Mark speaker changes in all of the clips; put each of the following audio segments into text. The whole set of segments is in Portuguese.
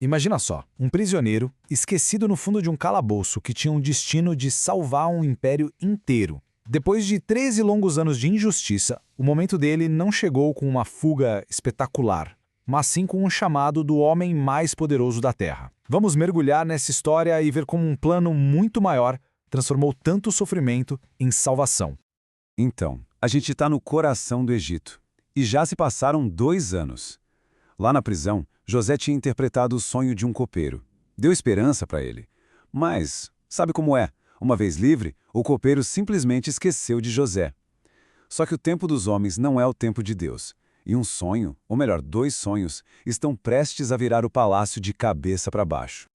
Speaker 1: Imagina só, um prisioneiro esquecido no fundo de um calabouço que tinha um destino de salvar um império inteiro. Depois de 13 longos anos de injustiça, o momento dele não chegou com uma fuga espetacular, mas sim com um chamado do homem mais poderoso da Terra. Vamos mergulhar nessa história e ver como um plano muito maior transformou tanto sofrimento em salvação.
Speaker 2: Então, a gente está no coração do Egito. E já se passaram 2 anos. Lá na prisão, José tinha interpretado o sonho de um copeiro. Deu esperança para ele. Mas, sabe como é? Uma vez livre, o copeiro simplesmente esqueceu de José. Só que o tempo dos homens não é o tempo de Deus. E um sonho, ou melhor, 2 sonhos, estão prestes a virar o palácio de cabeça para baixo.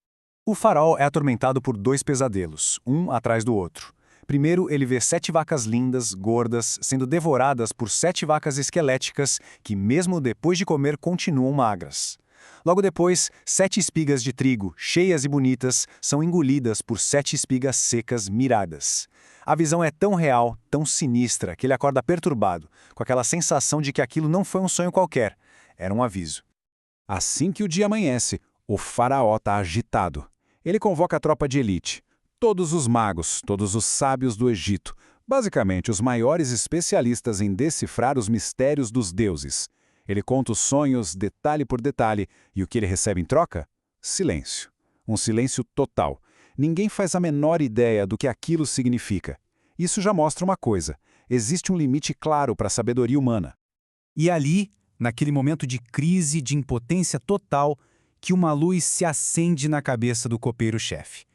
Speaker 3: O faraó é atormentado por 2 pesadelos, um atrás do outro. Primeiro, ele vê 7 vacas lindas, gordas, sendo devoradas por 7 vacas esqueléticas que, mesmo depois de comer, continuam magras. Logo depois, 7 espigas de trigo, cheias e bonitas, são engolidas por 7 espigas secas miradas. A visão é tão real, tão sinistra, que ele acorda perturbado, com aquela sensação de que aquilo não foi um sonho qualquer, era um aviso.
Speaker 2: Assim que o dia amanhece, o faraó está agitado. Ele convoca a tropa de elite. Todos os magos, todos os sábios do Egito, basicamente os maiores especialistas em decifrar os mistérios dos deuses. Ele conta os sonhos detalhe por detalhe e o que ele recebe em troca? Silêncio. Um silêncio total. Ninguém faz a menor ideia do que aquilo significa. Isso já mostra uma coisa: existe um limite claro para a sabedoria humana.
Speaker 4: E ali, naquele momento de crise, de impotência total, que uma luz se acende na cabeça do copeiro-chefe.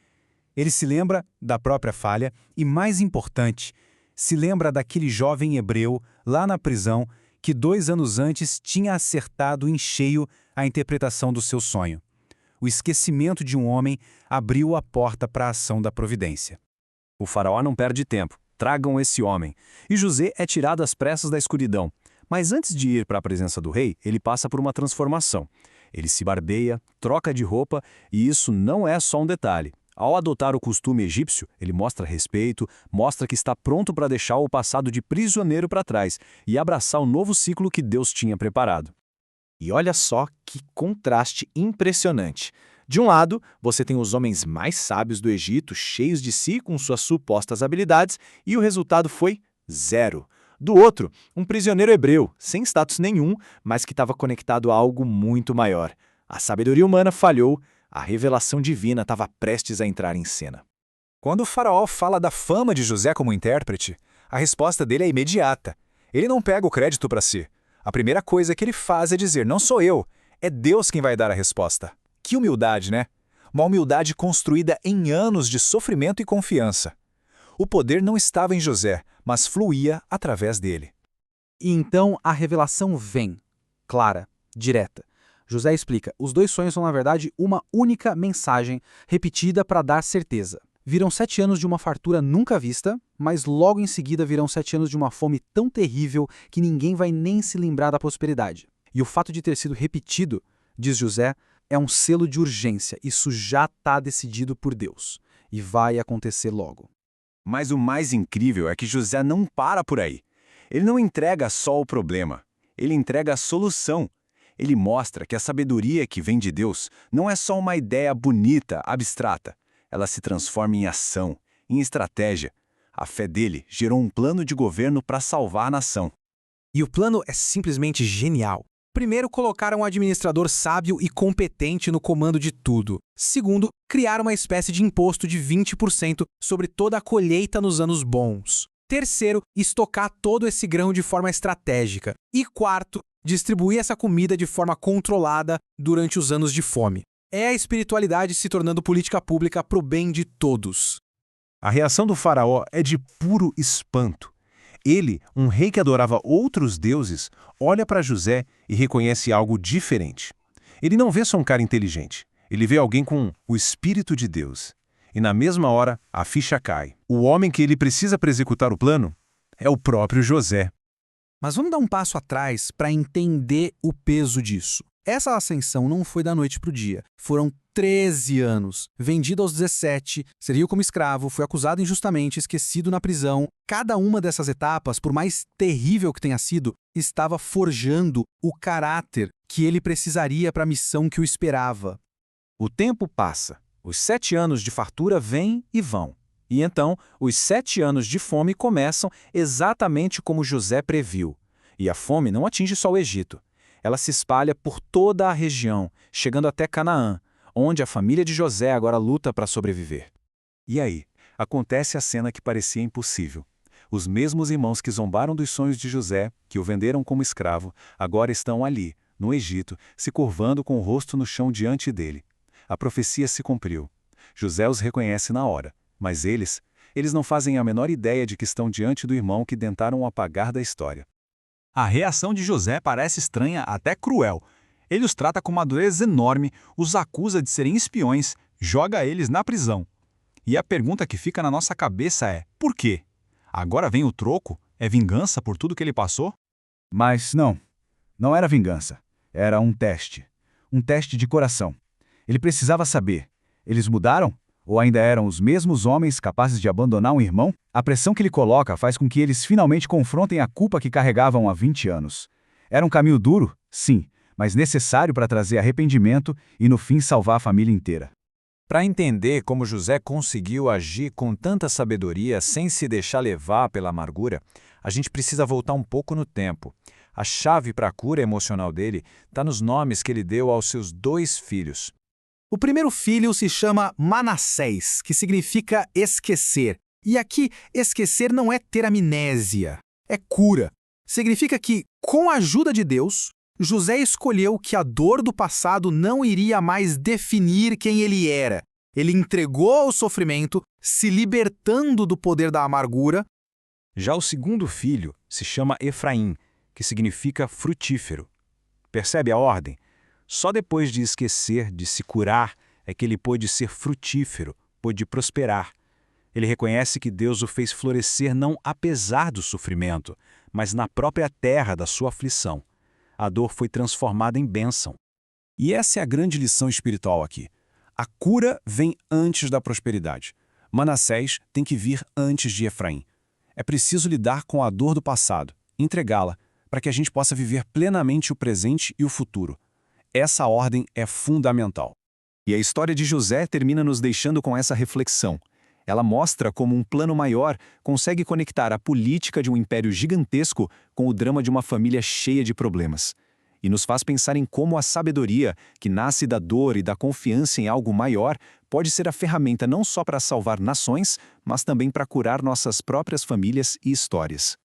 Speaker 4: Ele se lembra da própria falha e, mais importante, se lembra daquele jovem hebreu lá na prisão que 2 anos antes tinha acertado em cheio a interpretação do seu sonho. O esquecimento de um homem abriu a porta para a ação da providência.
Speaker 3: O faraó não perde tempo. Tragam esse homem. E José é tirado às pressas da escuridão. Mas antes de ir para a presença do rei, ele passa por uma transformação. Ele se barbeia, troca de roupa, e isso não é só um detalhe. Ao adotar o costume egípcio, ele mostra respeito, mostra que está pronto para deixar o passado de prisioneiro para trás e abraçar o novo ciclo que Deus tinha preparado.
Speaker 5: E olha só que contraste impressionante. De um lado, você tem os homens mais sábios do Egito, cheios de si com suas supostas habilidades, e o resultado foi 0. Do outro, um prisioneiro hebreu, sem status nenhum, mas que estava conectado a algo muito maior. A sabedoria humana falhou, a revelação divina estava prestes a entrar em cena.
Speaker 3: Quando o faraó fala da fama de José como intérprete, a resposta dele é imediata. Ele não pega o crédito para si. A primeira coisa que ele faz é dizer: não sou eu, é Deus quem vai dar a resposta. Que humildade, né? Uma humildade construída em anos de sofrimento e confiança. O poder não estava em José, mas fluía através dele.
Speaker 4: E então a revelação vem, clara, direta. José explica, os 2 sonhos são na verdade uma única mensagem repetida para dar certeza. Virão 7 anos de uma fartura nunca vista, mas logo em seguida virão 7 anos de uma fome tão terrível que ninguém vai nem se lembrar da prosperidade. E o fato de ter sido repetido, diz José, é um selo de urgência. Isso já está decidido por Deus. E vai acontecer logo.
Speaker 2: Mas o mais incrível é que José não para por aí. Ele não entrega só o problema, ele entrega a solução. Ele mostra que a sabedoria que vem de Deus não é só uma ideia bonita, abstrata. Ela se transforma em ação, em estratégia. A fé dele gerou um plano de governo para salvar a nação.
Speaker 4: E o plano é simplesmente genial. Primeiro, colocaram um administrador sábio e competente no comando de tudo. Segundo, criaram uma espécie de imposto de 20% sobre toda a colheita nos anos bons. Terceiro, estocar todo esse grão de forma estratégica. E quarto, distribuir essa comida de forma controlada durante os anos de fome. É a espiritualidade se tornando política pública para o bem de todos.
Speaker 6: A reação do faraó é de puro espanto. Ele, um rei que adorava outros deuses, olha para José e reconhece algo diferente. Ele não vê só um cara inteligente. Ele vê alguém com o Espírito de Deus. E na mesma hora, a ficha cai. O homem que ele precisa para executar o plano é o próprio José.
Speaker 4: Mas vamos dar um passo atrás para entender o peso disso. Essa ascensão não foi da noite para o dia. Foram 13 anos. Vendido aos 17, serviu como escravo, foi acusado injustamente, esquecido na prisão. Cada uma dessas etapas, por mais terrível que tenha sido, estava forjando o caráter que ele precisaria para a missão que o esperava.
Speaker 3: O tempo passa, os 7 anos de fartura vêm e vão. E então, os 7 anos de fome começam exatamente como José previu. E a fome não atinge só o Egito. Ela se espalha por toda a região, chegando até Canaã, onde a família de José agora luta para sobreviver. E aí, acontece a cena que parecia impossível. Os mesmos irmãos que zombaram dos sonhos de José, que o venderam como escravo, agora estão ali, no Egito, se curvando com o rosto no chão diante dele. A profecia se cumpriu. José os reconhece na hora, mas eles não fazem a menor ideia de que estão diante do irmão que tentaram apagar da história.
Speaker 2: A reação de José parece estranha, até cruel. Ele os trata com uma dureza enorme, os acusa de serem espiões, joga eles na prisão. E a pergunta que fica na nossa cabeça é: por quê? Agora vem o troco? É vingança por tudo que ele passou?
Speaker 1: Mas não era vingança. Era um teste. Um teste de coração. Ele precisava saber: eles mudaram? Ou ainda eram os mesmos homens capazes de abandonar um irmão? A pressão que ele coloca faz com que eles finalmente confrontem a culpa que carregavam há 20 anos. Era um caminho duro, sim, mas necessário para trazer arrependimento e, no fim, salvar a família inteira.
Speaker 3: Para entender como José conseguiu agir com tanta sabedoria sem se deixar levar pela amargura, a gente precisa voltar um pouco no tempo. A chave para a cura emocional dele está nos nomes que ele deu aos seus 2 filhos.
Speaker 4: O primeiro filho se chama Manassés, que significa esquecer. E aqui, esquecer não é ter amnésia, é cura. Significa que, com a ajuda de Deus, José escolheu que a dor do passado não iria mais definir quem ele era. Ele entregou ao sofrimento, se libertando do poder da amargura.
Speaker 3: Já o segundo filho se chama Efraim, que significa frutífero. Percebe a ordem? Só depois de esquecer, de se curar, é que ele pôde ser frutífero, pôde prosperar. Ele reconhece que Deus o fez florescer não apesar do sofrimento, mas na própria terra da sua aflição. A dor foi transformada em bênção. E essa é a grande lição espiritual aqui. A cura vem antes da prosperidade. Manassés tem que vir antes de Efraim. É preciso lidar com a dor do passado, entregá-la, para que a gente possa viver plenamente o presente e o futuro. Essa ordem é fundamental.
Speaker 5: E a história de José termina nos deixando com essa reflexão. Ela mostra como um plano maior consegue conectar a política de um império gigantesco com o drama de uma família cheia de problemas. E nos faz pensar em como a sabedoria, que nasce da dor e da confiança em algo maior, pode ser a ferramenta não só para salvar nações, mas também para curar nossas próprias famílias e histórias.